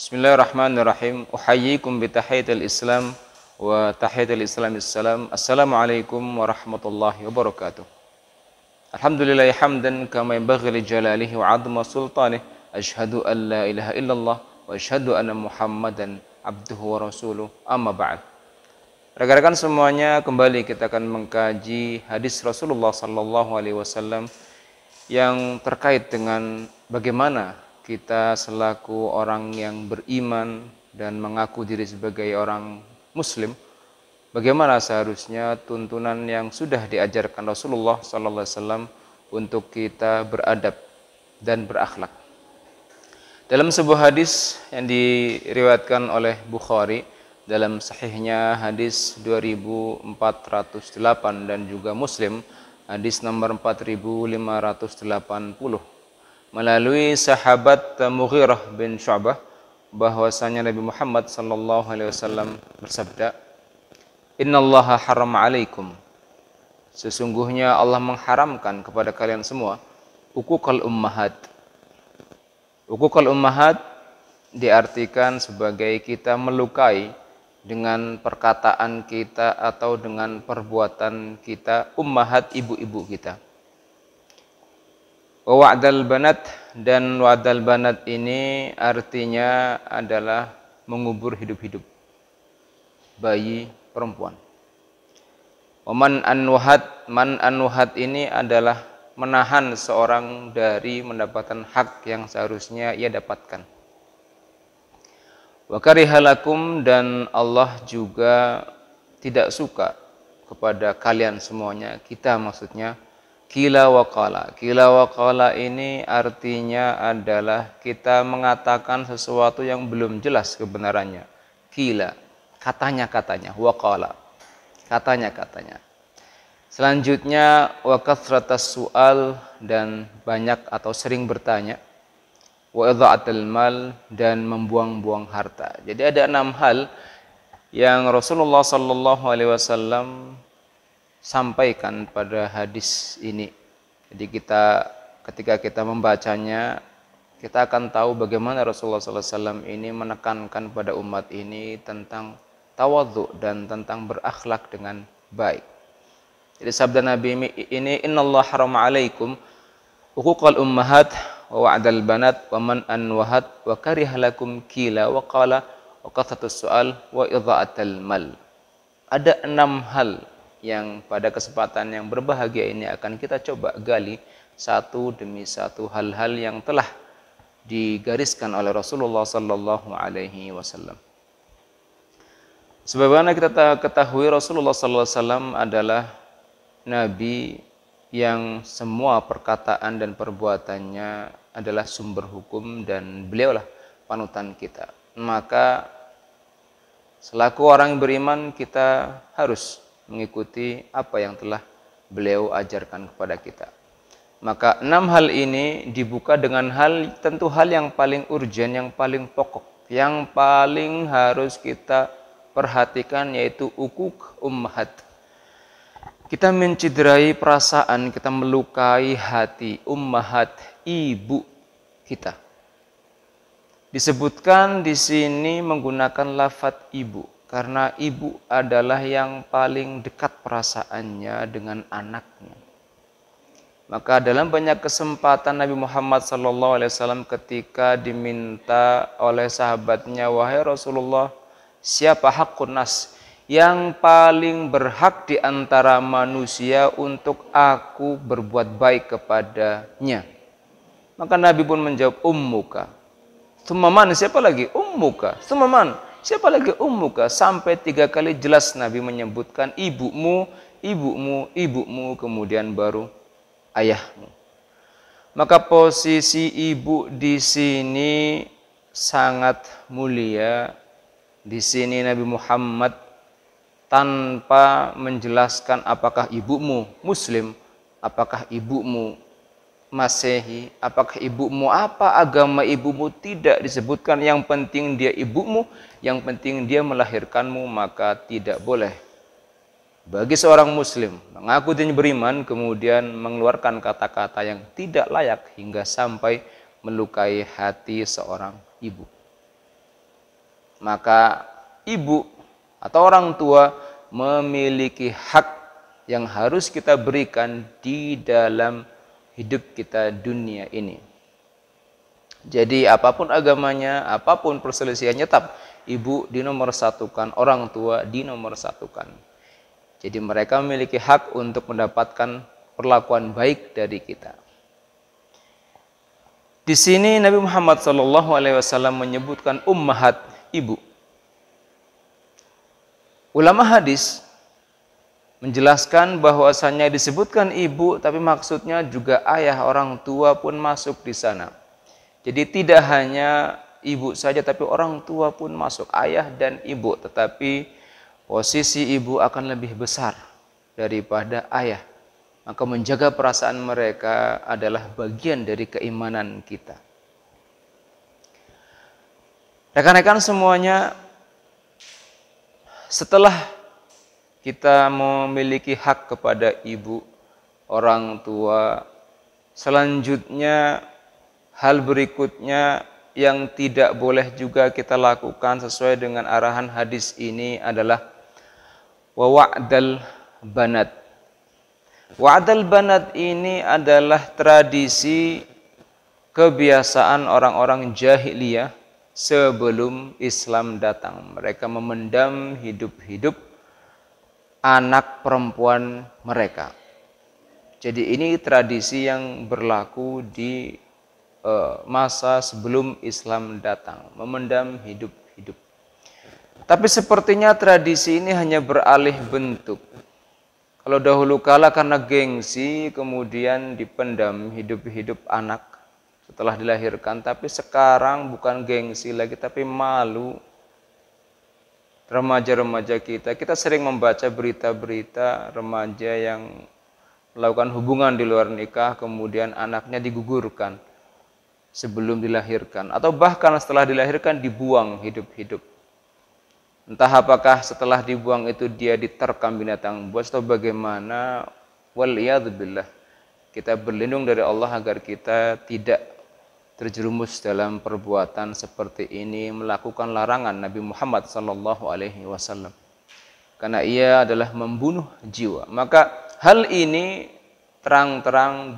Bismillahirrahmanirrahim. Uhayyikum bitahiyatil Islam wa tahiyatul Islam assalam. Assalamualaikum warahmatullahi wabarakatuh. Alhamdulillah hamdan kama yanbaghi li jalalihi wa 'azma sultanih. Asyhadu an la ilaha illallah wa asyhadu anna Muhammadan abduhu wa rasuluh. Amma ba'd. Rekan-rekan semuanya, kembali kita akan mengkaji hadis Rasulullah sallallahu alaihi wasallam yang terkait dengan bagaimana kita selaku orang yang beriman dan mengaku diri sebagai orang muslim, bagaimana seharusnya tuntunan yang sudah diajarkan Rasulullah sallallahu alaihi wasallam untuk kita beradab dan berakhlak. Dalam sebuah hadis yang diriwayatkan oleh Bukhari dalam sahihnya, hadis 2408, dan juga Muslim hadis nomor 4580, melalui sahabat Mughirah bin Syu'bah, bahwasanya Nabi Muhammad sallallahu alaihi wasallam bersabda, "Innallaha harrama 'alaikum." Sesungguhnya Allah mengharamkan kepada kalian semua uquqal ummahat. Uquqal ummahat diartikan sebagai kita melukai dengan perkataan kita atau dengan perbuatan kita ummahat, ibu-ibu kita. Wa'dal banat, dan wa'dal banat ini artinya adalah mengubur hidup-hidup bayi perempuan. Man anwahat ini adalah menahan seorang dari mendapatkan hak yang seharusnya ia dapatkan. Wa karihalakum, dan Allah juga tidak suka kepada kalian semuanya, kita maksudnya, Kila wa qala. Kila wa qala ini artinya adalah kita mengatakan sesuatu yang belum jelas kebenarannya. Kila, katanya-katanya. Wa qala, katanya-katanya. Selanjutnya, wa kathratas su'al, dan banyak atau sering bertanya. Wa idha'atul mal, dan membuang-buang harta. Jadi ada 6 hal yang Rasulullah sallallahu alaihi wasallam sampaikan pada hadis ini. Jadi ketika kita membacanya, kita akan tahu bagaimana Rasulullah SAW ini menekankan pada umat ini tentang tawadhu dan tentang berakhlak dengan baik. Jadi sabda Nabi ini, "Innallaha harrama 'alaikum uquqal ummahat wa wa'dal banat wa man anwahat wa karihalakum kila wa qala wa kathatus su'al wa idha'atal mal." Ada 6 hal yang pada kesempatan yang berbahagia ini akan kita coba gali satu demi satu hal-hal yang telah digariskan oleh Rasulullah sallallahu alaihi wasallam. Sebagaimana kita ketahui, Rasulullah sallallahu alaihi wasallam adalah nabi yang semua perkataan dan perbuatannya adalah sumber hukum, dan beliaulah panutan kita. Maka selaku orang yang beriman, kita harus mengikuti apa yang telah beliau ajarkan kepada kita. Maka 6 hal ini dibuka dengan tentu hal yang paling urgen, yang paling pokok, yang paling harus kita perhatikan, yaitu uquq ummahat. Kita menciderai perasaan, kita melukai hati ummahat, ibu kita. Disebutkan di sini menggunakan lafaz ibu, karena ibu adalah yang paling dekat perasaannya dengan anaknya. Maka dalam banyak kesempatan Nabi Muhammad SAW ketika diminta oleh sahabatnya, "Wahai Rasulullah, siapa hakun nas, yang paling berhak di antara manusia untuk aku berbuat baik kepadanya?" Maka Nabi pun menjawab, "Ummuka." Tsumma man, siapa lagi? Ummuka. Tsumma man, siapa lagi? Ummuka. Sampai 3 kali jelas Nabi menyebutkan ibumu, ibumu, ibumu, kemudian baru ayahmu. Maka posisi ibu di sini sangat mulia. Di sini Nabi Muhammad tanpa menjelaskan apakah ibumu Muslim, apakah ibumu Masehi, apakah ibumu apa agama ibumu, tidak disebutkan. Yang penting dia ibumu, yang penting dia melahirkanmu. Maka tidak boleh bagi seorang muslim mengaku dirinya beriman kemudian mengeluarkan kata-kata yang tidak layak hingga sampai melukai hati seorang ibu. Maka ibu atau orang tua memiliki hak yang harus kita berikan di dalam hidup kita dunia ini. Jadi apapun agamanya, apapun perselisihannya, tetap ibu dinomorsatukan, orang tua dinomorsatukan. Jadi mereka memiliki hak untuk mendapatkan perlakuan baik dari kita. Di sini Nabi Muhammad SAW menyebutkan ummahat, ibu. Ulama hadis menjelaskan bahwasannya disebutkan ibu, tapi maksudnya juga ayah, orang tua pun masuk di sana. Jadi tidak hanya ibu saja, tapi orang tua pun masuk, ayah dan ibu. Tetapi posisi ibu akan lebih besar daripada ayah. Maka menjaga perasaan mereka adalah bagian dari keimanan kita. Rekan-rekan semuanya, setelah kita memiliki hak kepada ibu, orang tua, selanjutnya hal berikutnya yang tidak boleh juga kita lakukan sesuai dengan arahan hadis ini adalah wa'dal banat. Wa'dal banat ini adalah tradisi kebiasaan orang-orang jahiliyah sebelum Islam datang. Mereka memendam hidup-hidup anak perempuan mereka. Jadi ini tradisi yang berlaku di masa sebelum Islam datang, memendam hidup-hidup. Tapi sepertinya tradisi ini hanya beralih bentuk. Kalau dahulu kala karena gengsi kemudian dipendam hidup-hidup anak setelah dilahirkan, tapi sekarang bukan gengsi lagi tapi malu. Remaja-remaja kita sering membaca berita-berita remaja yang melakukan hubungan di luar nikah kemudian anaknya digugurkan sebelum dilahirkan, atau bahkan setelah dilahirkan dibuang hidup-hidup. Entah apakah setelah dibuang itu dia diterkam binatang buas atau bagaimana. Waliyadzubillah. Kita berlindung dari Allah agar kita tidak terjerumus dalam perbuatan seperti ini, melakukan larangan Nabi Muhammad SAW. Karena ia adalah membunuh jiwa. Maka hal ini terang-terang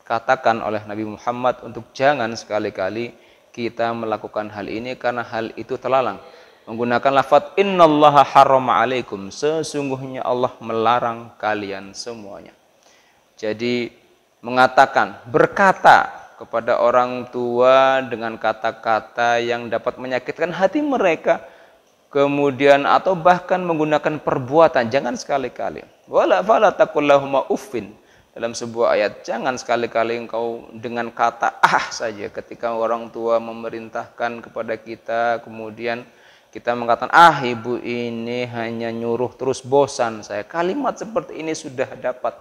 katakan oleh Nabi Muhammad untuk jangan sekali-kali kita melakukan hal ini, karena hal itu terlarang. Menggunakan lafaz innallaha harrama alaikum, sesungguhnya Allah melarang kalian semuanya. Jadi mengatakan, berkata kepada orang tua dengan kata-kata yang dapat menyakitkan hati mereka, kemudian atau bahkan menggunakan perbuatan, jangan sekali-kali. Wala fala taqul lahuma uffin. Dalam sebuah ayat, jangan sekali-kali engkau dengan kata saja ketika orang tua memerintahkan kepada kita, kemudian kita mengatakan, ibu ini hanya nyuruh terus, bosan saya. Kalimat seperti ini sudah dapat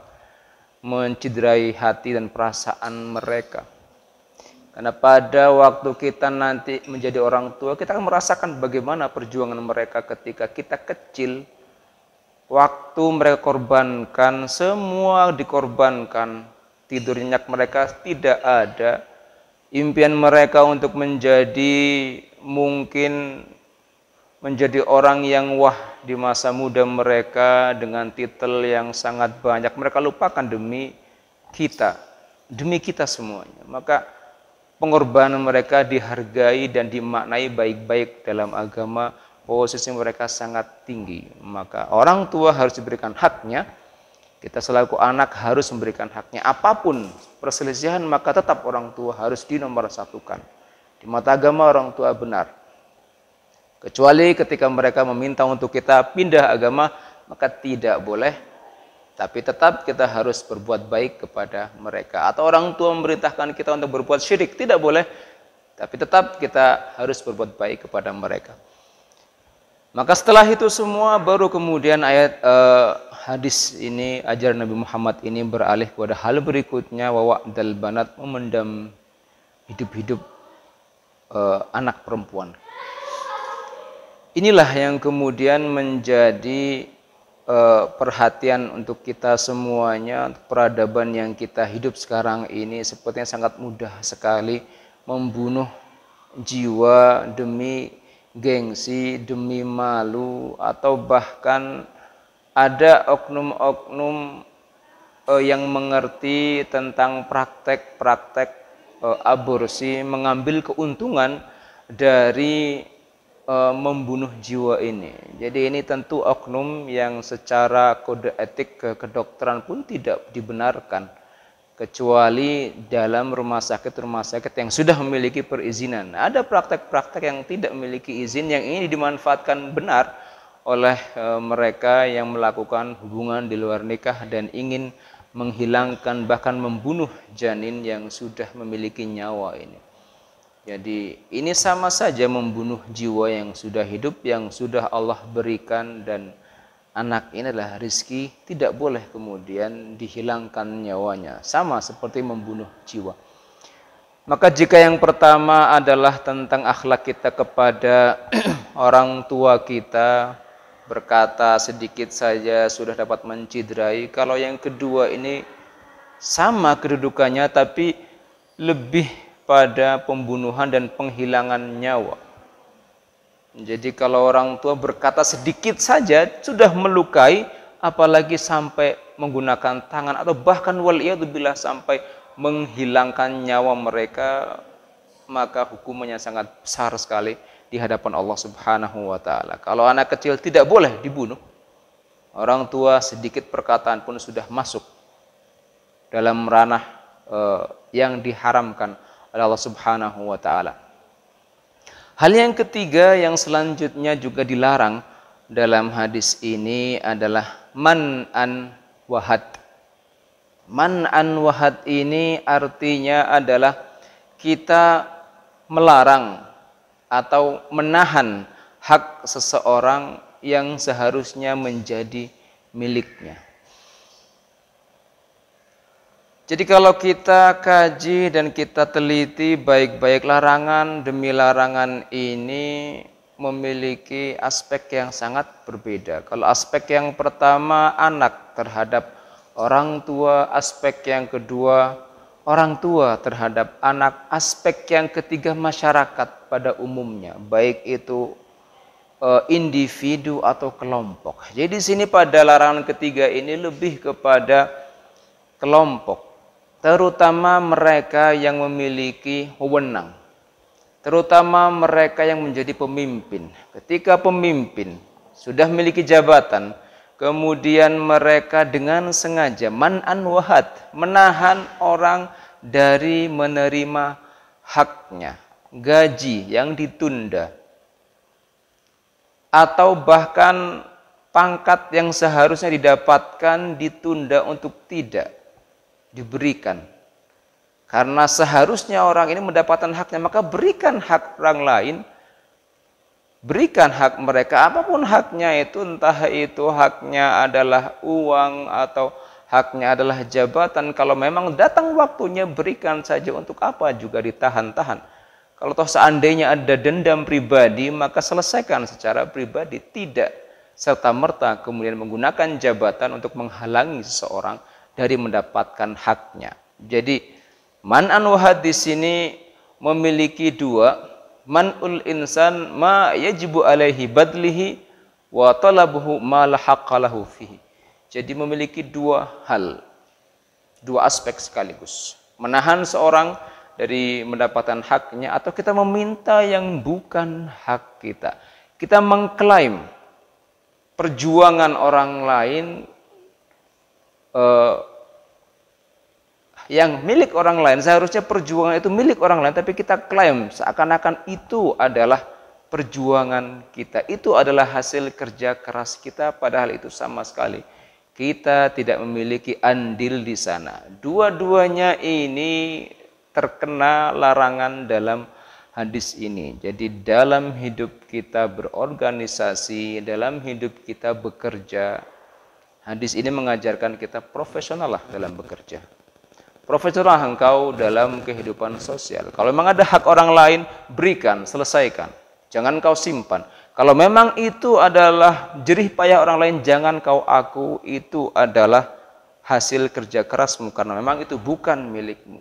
menciderai hati dan perasaan mereka. Karena pada waktu kita nanti menjadi orang tua, kita akan merasakan bagaimana perjuangan mereka ketika kita kecil. Waktu mereka korbankan, semua dikorbankan. Tidur nyenyak mereka tidak ada. Impian mereka untuk mungkin menjadi orang yang wah di masa muda mereka dengan titel yang sangat banyak, mereka lupakan demi kita semuanya. Maka pengorbanan mereka dihargai dan dimaknai baik-baik dalam agama. Posisi mereka sangat tinggi, maka orang tua harus diberikan haknya. Kita selaku anak harus memberikan haknya. Apapun perselisihan, maka tetap orang tua harus dinomorsatukan. Di mata agama orang tua benar. Kecuali ketika mereka meminta untuk kita pindah agama, maka tidak boleh. Tapi tetap kita harus berbuat baik kepada mereka. Atau orang tua memerintahkan kita untuk berbuat syirik, tidak boleh. Tapi tetap kita harus berbuat baik kepada mereka. Maka setelah itu semua baru kemudian ayat hadis ini, ajaran Nabi Muhammad ini beralih kepada hal berikutnya, wa'dal banat, memendam hidup-hidup anak perempuan. Inilah yang kemudian menjadi perhatian untuk kita semuanya. Peradaban yang kita hidup sekarang ini sepertinya sangat mudah sekali membunuh jiwa demi gengsi, demi malu, atau bahkan ada oknum-oknum yang mengerti tentang praktek-praktek aborsi, mengambil keuntungan dari membunuh jiwa ini. Jadi ini tentu oknum yang secara kode etik kedokteran pun tidak dibenarkan, kecuali dalam rumah sakit yang sudah memiliki perizinan. Ada praktek-praktek yang tidak memiliki izin yang ini dimanfaatkan benar oleh mereka yang melakukan hubungan di luar nikah dan ingin menghilangkan bahkan membunuh janin yang sudah memiliki nyawa ini. Jadi ini sama saja membunuh jiwa yang sudah hidup, yang sudah Allah berikan, dan anak ini adalah rizki, tidak boleh kemudian dihilangkan nyawanya. Sama seperti membunuh jiwa. Maka jika yang pertama adalah tentang akhlak kita kepada orang tua kita, berkata sedikit saja sudah dapat menciderai. Kalau yang kedua ini sama kedudukannya tapi lebih pada pembunuhan dan penghilangan nyawa. Jadi kalau orang tua berkata sedikit saja sudah melukai, apalagi sampai menggunakan tangan atau bahkan waliyadzubillah sampai menghilangkan nyawa mereka, maka hukumannya sangat besar sekali di hadapan Allah Subhanahu wa taala. Kalau anak kecil tidak boleh dibunuh. Orang tua sedikit perkataan pun sudah masuk dalam ranah yang diharamkan oleh Allah Subhanahu wa taala. Hal yang ketiga yang selanjutnya juga dilarang dalam hadis ini adalah man'an wahad. Man'an wahad ini artinya adalah kita melarang atau menahan hak seseorang yang seharusnya menjadi miliknya. Jadi kalau kita kaji dan kita teliti baik-baik, larangan demi larangan ini memiliki aspek yang sangat berbeda. Kalau aspek yang pertama anak terhadap orang tua, aspek yang kedua orang tua terhadap anak, aspek yang ketiga masyarakat pada umumnya, baik itu individu atau kelompok. Jadi di sini pada larangan ketiga ini lebih kepada kelompok, terutama mereka yang memiliki wewenang, terutama mereka yang menjadi pemimpin. Ketika pemimpin sudah memiliki jabatan, kemudian mereka dengan sengaja man'an wahad, menahan orang dari menerima haknya, gaji yang ditunda, atau bahkan pangkat yang seharusnya didapatkan ditunda untuk tidak diberikan. Karena seharusnya orang ini mendapatkan haknya, maka berikan hak orang lain, berikan hak mereka, apapun haknya itu, entah itu haknya adalah uang atau haknya adalah jabatan. Kalau memang datang waktunya, berikan saja, untuk apa juga ditahan-tahan. Kalau toh seandainya ada dendam pribadi, maka selesaikan secara pribadi, tidak serta-merta kemudian menggunakan jabatan untuk menghalangi seseorang dari mendapatkan haknya. Jadi man'an wahad di sini memiliki dua, man'ul insan ma yajibu alaihi badlihi wa talabuhu ma la haqqa lahu fihi. Jadi memiliki dua hal, dua aspek sekaligus. Menahan seorang dari mendapatkan haknya, atau kita meminta yang bukan hak kita. Kita mengklaim perjuangan orang lain yang milik orang lain. Seharusnya perjuangan itu milik orang lain, tapi kita klaim seakan-akan itu adalah perjuangan kita, itu adalah hasil kerja keras kita, padahal itu sama sekali kita tidak memiliki andil di sana. Dua-duanya ini terkena larangan dalam hadis ini. Jadi dalam hidup kita berorganisasi, dalam hidup kita bekerja, hadis ini mengajarkan kita profesional lah dalam bekerja. Profesional engkau dalam kehidupan sosial. Kalau memang ada hak orang lain, berikan, selesaikan. Jangan kau simpan. Kalau memang itu adalah jerih payah orang lain, jangan kau aku itu adalah hasil kerja kerasmu, karena memang itu bukan milikmu.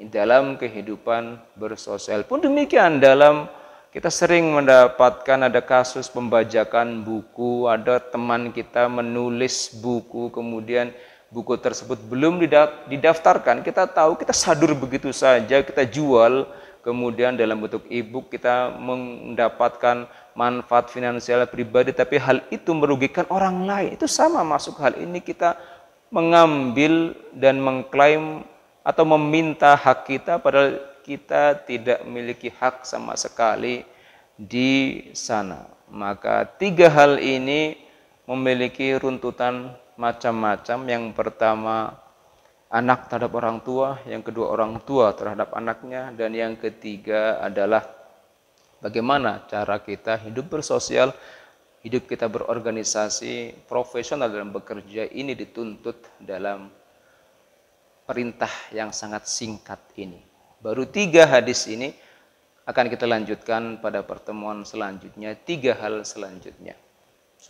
Dalam kehidupan bersosial pun demikian, dalam Kita sering mendapatkan ada kasus pembajakan buku, ada teman kita menulis buku, kemudian buku tersebut belum didaftarkan. Kita tahu, kita sadur begitu saja, kita jual, kemudian dalam bentuk e-book kita mendapatkan manfaat finansial pribadi, tapi hal itu merugikan orang lain. Itu sama masuk hal ini, kita mengambil dan mengklaim atau meminta hak kita, padahal kita tidak memiliki hak sama sekali di sana. Maka tiga hal ini memiliki runtutan macam-macam. Yang pertama, anak terhadap orang tua, yang kedua orang tua terhadap anaknya, dan yang ketiga adalah bagaimana cara kita hidup bersosial, hidup kita berorganisasi, profesional dalam bekerja. Ini dituntut dalam perintah yang sangat singkat ini. Baru 3 hadis ini akan kita lanjutkan pada pertemuan selanjutnya, 3 hal selanjutnya.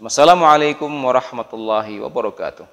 Wassalamualaikum warahmatullahi wabarakatuh.